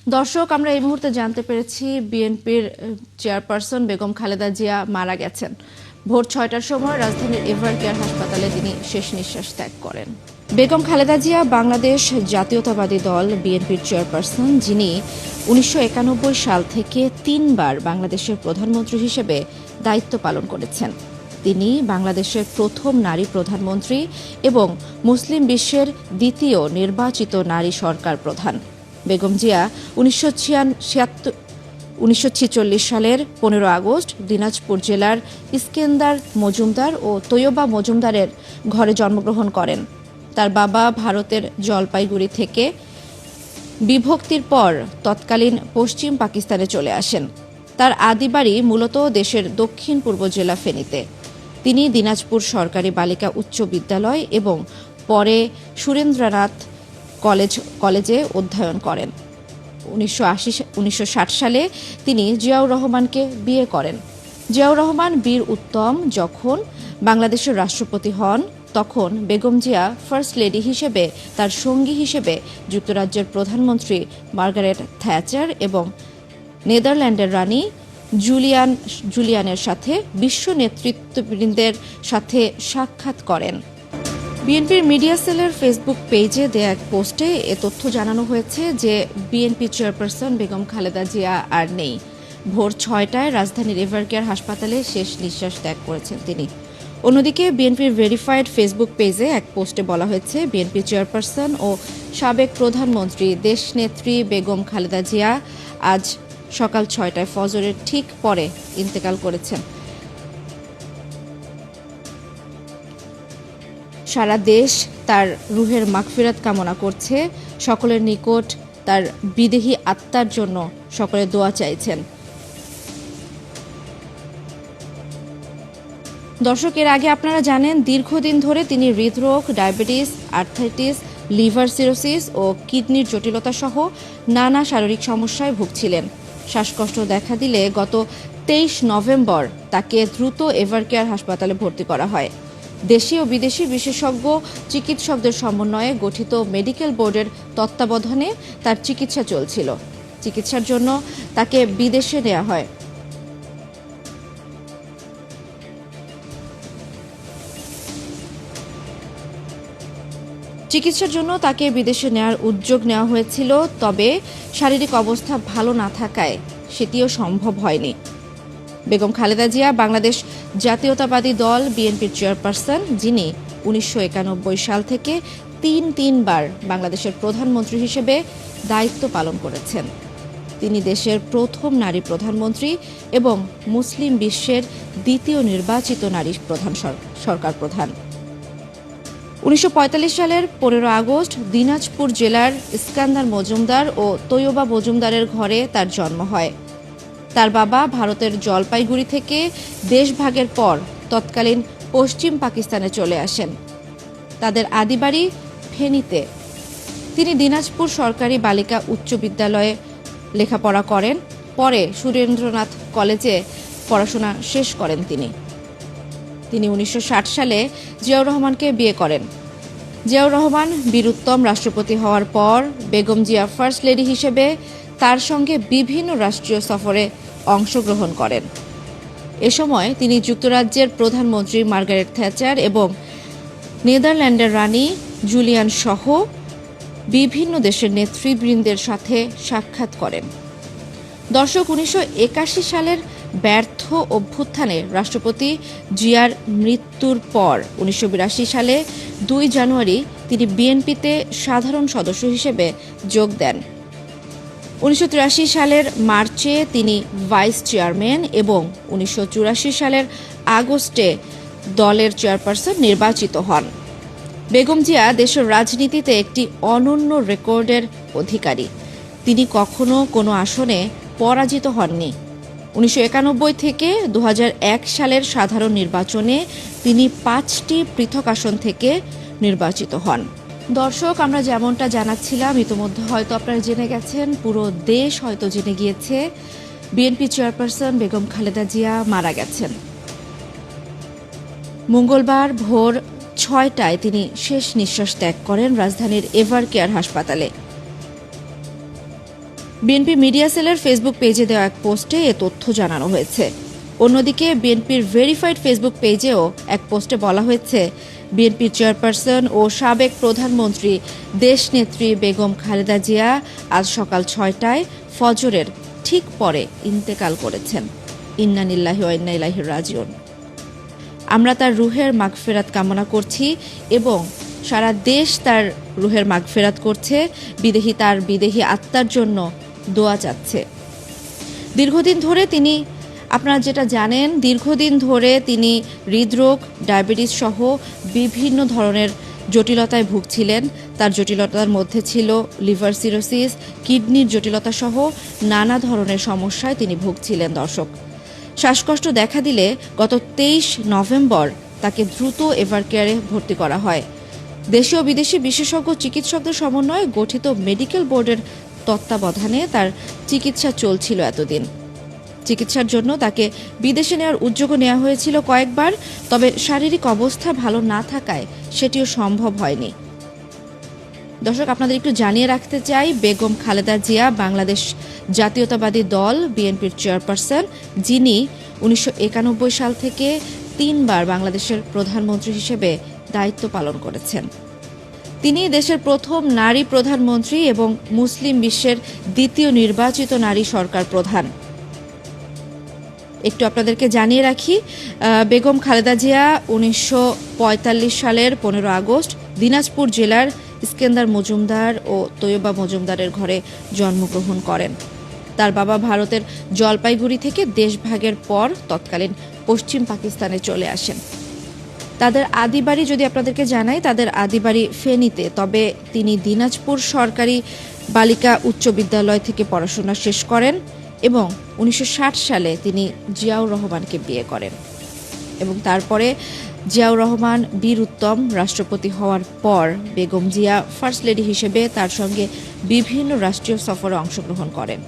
দর্শক, আমরা এই মুহূর্তে জানতে পেরেছি বিএনপির চেয়ারপারসন বেগম খালেদা জিয়া মারা গেছেন। ভোর ৬টার সময় রাজধানীর এভার কেয়ার হাসপাতালে তিনি শেষ নিঃশ্বাস ত্যাগ করেন। বেগম খালেদা জিয়া বাংলাদেশ জাতীয়তাবাদী দল বিএনপির চেয়ারপারসন, যিনি ১৯৯১ সাল থেকে ৩ বার বাংলাদেশের প্রধানমন্ত্রী হিসেবে দায়িত্ব পালন করেছেন। তিনি বাংলাদেশের প্রথম নারী প্রধানমন্ত্রী এবং মুসলিম বিশ্বের দ্বিতীয় নির্বাচিত নারী সরকার প্রধান। বেগম জিয়া ১৯৪৬ সালের ১৫ আগস্ট দিনাজপুর জেলার ইস্কেন্দার মজুমদার ও তৈয়বা মজুমদারের ঘরে জন্মগ্রহণ করেন। তার বাবা ভারতের জলপাইগুড়ি থেকে বিভক্তির পর তৎকালীন পশ্চিম পাকিস্তানে চলে আসেন। তার আদি বাড়ি মূলত দেশের দক্ষিণ পূর্ব জেলা ফেনীতে। তিনি দিনাজপুর সরকারি বালিকা উচ্চ বিদ্যালয় এবং পরে সুরেন্দ্রনাথ কলেজে অধ্যয়ন করেন। ১৯৬০ সালে তিনি জিয়াউর রহমানকে বিয়ে করেন। জিয়াউর রহমান বীর উত্তম যখন বাংলাদেশের রাষ্ট্রপতি হন, তখন বেগম জিয়া ফার্স্ট লেডি হিসেবে তার সঙ্গী হিসেবে যুক্তরাজ্যের প্রধানমন্ত্রী মার্গারেট থ্যাচার এবং নেদারল্যান্ডের রানী জুলিয়ানের সাথে বিশ্ব নেতৃত্ববৃন্দের সাথে সাক্ষাৎ করেন। বিএনপির মিডিয়া সেলের ফেসবুক পেজে দেয়া এক পোস্টে এ তথ্য জানানো হয়েছে যে বিএনপি চেয়ারপারসন বেগম খালেদা জিয়া আর নেই। ভোর ৬টায় রাজধানীর এভার কেয়ার হাসপাতালে শেষ নিঃশ্বাস ত্যাগ করেছেন তিনি। অন্যদিকে বিএনপির ভেরিফাইড ফেসবুক পেজে এক পোস্টে বলা হয়েছে, বিএনপি চেয়ারপারসন ও সাবেক প্রধানমন্ত্রী দেশনেত্রী বেগম খালেদা জিয়া আজ সকাল ৬টায় ফজরের ঠিক পরে ইন্তেকাল করেছেন। সারা দেশ তার রুহের মাগফিরাত কামনা করছে। সকলের নিকট তার বিদেহী আত্মার জন্য সকলে দোয়া চাইছেন। দর্শক, এর আগে আপনারা জানেন দীর্ঘদিন ধরে তিনি হৃদরোগ, ডায়াবেটিস, আর্থ্রাইটিস, লিভার সিরোসিস ও কিডনির জটিলতা সহ নানা শারীরিক সমস্যায় ভুগছিলেন। শ্বাসকষ্ট দেখা দিলে গত ২৩ নভেম্বর তাকে দ্রুত এভার কেয়ার হাসপাতালে ভর্তি করা হয়। দেশি ও বিদেশি বিশেষজ্ঞ চিকিৎসকদের সমন্বয়ে গঠিত মেডিকেল বোর্ডের তত্ত্বাবধানে তার চিকিৎসা চলছিল। চিকিৎসার জন্য তাকে বিদেশে নেওয়া হয়। বিদেশে নেওয়ার উদ্যোগ নেওয়া হয়েছিল, তবে শারীরিক অবস্থা ভালো না থাকায় সেটিও সম্ভব হয়নি। বেগম খালেদা জিয়া বাংলাদেশ জাতীয়তাবাদী দল বিএনপির চেয়ারপারসন, যিনি ১৯৯১ সাল থেকে তিনবার বাংলাদেশের প্রধানমন্ত্রী হিসেবে দায়িত্ব পালন করেছেন। তিনি দেশের প্রথম নারী প্রধানমন্ত্রী এবং মুসলিম বিশ্বের দ্বিতীয় নির্বাচিত নারী সরকার প্রধান। ১৯৪৫ সালের ১৫ আগস্ট দিনাজপুর জেলার ইস্কান্দার মজুমদার ও তৈয়বা মজুমদারের ঘরে তার জন্ম হয়। তার বাবা ভারতের জলপাইগুড়ি থেকে দেশভাগের পর তৎকালীন পশ্চিম পাকিস্তানে চলে আসেন। তাদের আদি বাড়ি ফেনীতে। তিনি দিনাজপুর সরকারি বালিকা উচ্চ বিদ্যালয়ে লেখাপড়া করেন। পরে সুরেন্দ্রনাথ কলেজে পড়াশোনা শেষ করেন তিনি। ১৯৬০ সালে জিয়াউর রহমানকে বিয়ে করেন। জিয়াউর রহমান বীর উত্তম রাষ্ট্রপতি হওয়ার পর বেগম জিয়া ফার্স্ট লেডি হিসেবে তার সঙ্গে বিভিন্ন রাষ্ট্রীয় সফরে অংশগ্রহণ করেন। এ সময় তিনি যুক্তরাজ্যের প্রধানমন্ত্রী মার্গারেট থ্যাচার এবং নেদারল্যান্ডের রানী জুলিয়ান সহ বিভিন্ন দেশের নেতৃবৃন্দের সাথে সাক্ষাৎ করেন। দর্শক, ১৯৮১ সালের ব্যর্থ অভ্যুত্থানে রাষ্ট্রপতি জিয়ার মৃত্যুর পর ১৯৮২ সালে ২ জানুয়ারি তিনি বিএনপিতে সাধারণ সদস্য হিসেবে যোগ দেন। ১৯৮৩ সালের মার্চে তিনি ভাইস চেয়ারম্যান এবং ১৯৮৪ সালের আগস্টে দলের চেয়ারপারসন নির্বাচিত হন। বেগম জিয়া দেশের রাজনীতিতে একটি অনন্য রেকর্ডের অধিকারী। তিনি কখনো কোনো আসনে পরাজিত হননি। ১৯৯১ থেকে ২০০১ সালের সাধারণ নির্বাচনে তিনি ৫টি পৃথক আসন থেকে নির্বাচিত হন। দর্শক, আমরা যেমনটা জানাচ্ছিলাম, ইতিমধ্যে হয়তো আপনারা জেনে গেছেন, পুরো দেশ হয়তো জেনে গিয়েছে, বিএনপি চেয়ারপারসন বেগম খালেদা জিয়া মারা গেছেন। মঙ্গলবার ভোর ৬টায় তিনি শেষ নিঃশ্বাস ত্যাগ করেন রাজধানীর এভার কেয়ার হাসপাতালে। বিএনপি মিডিয়া সেলের ফেসবুক পেজে দেওয়া এক পোস্টে এ তথ্য জানানো হয়েছে। অন্যদিকে বিএনপির ভেরিফাইড ফেসবুক পেজেও এক পোস্টে বলা হয়েছে, বিএনপির চেয়ারপারসন ও সাবেক প্রধানমন্ত্রী দেশনেত্রী বেগম খালেদা জিয়া আজ সকাল ৬টায় ফজরের ঠিক পরে ইন্তেকাল করেছেন। ইন্না লিল্লাহি ওয়া ইন্না ইলাইহি রাজিউন। আমরা তার রুহের মাগফিরাত কামনা করছি এবং সারা দেশ তার রুহের মাগফিরাত করছে, তার বিদেহী আত্মার জন্য দোয়া চাচ্ছে। আপনারা যেটা জানেন, দীর্ঘদিন ধরে তিনি হৃদরোগ, ডায়াবেটিস সহ বিভিন্ন ধরনের জটিলতায় ভুগছিলেন। তার জটিলতার মধ্যে ছিল লিভার সিরোসিস, কিডনির জটিলতা সহ নানা ধরনের সমস্যায় তিনি ভুগছিলেন। দর্শক, শ্বাসকষ্ট দেখা দিলে গত 23 নভেম্বর তাকে দ্রুত এভারকেয়ারে ভর্তি করা হয়। দেশীয় ও বিদেশি বিশেষজ্ঞ চিকিৎসকদের সমন্বয়ে গঠিত মেডিকেল বোর্ডের তত্ত্বাবধানে তার চিকিৎসা চলছিল এতদিন। চিকিৎসার জন্য তাকে বিদেশে নেওয়ার উদ্যোগও নেওয়া হয়েছিল কয়েকবার, তবে শারীরিক অবস্থা ভালো না থাকায় সেটিও সম্ভব হয়নি। দর্শক, আপনাদের একটু জানিয়ে রাখতে চাই, বেগম খালেদা জিয়া বাংলাদেশ জাতীয়তাবাদী দল বিএনপির চেয়ারপারসন, যিনি 1991 সাল থেকে 3 বার বাংলাদেশের প্রধানমন্ত্রী হিসেবে দায়িত্ব পালন করেছেন। তিনি দেশের প্রথম নারী প্রধানমন্ত্রী এবং মুসলিম বিশ্বের দ্বিতীয় নির্বাচিত নারী সরকার প্রধান। একটু আপনাদেরকে জানিয়ে রাখি, বেগম খালেদা জিয়া 1945 সালের 15 আগস্ট দিনাজপুর জেলার ইস্কেন্দার মজুমদার ও তৈয়বা মজুমদারের ঘরে জন্মগ্রহণ করেন। তার বাবা ভারতের জলপাইগুড়ি থেকে দেশভাগের পর তৎকালীন পশ্চিম পাকিস্তানে চলে আসেন। তাদের আদিবাড়ি যদি আপনাদেরকে জানাই, তাদের আদিবাড়ি ফেনীতে, তবে তিনি দিনাজপুর সরকারি বালিকা উচ্চ বিদ্যালয় থেকে পড়াশোনা শেষ করেন এবং 1960 সালে তিনি জিয়াউর রহমানকে বিয়ে করেন এবং তারপরে জিয়াউর রহমান বীর উত্তম রাষ্ট্রপতি হওয়ার পর বেগম জিয়া ফার্স্ট লেডি হিসেবে তার সঙ্গে বিভিন্ন রাষ্ট্রীয় সফরে অংশগ্রহণ করেন।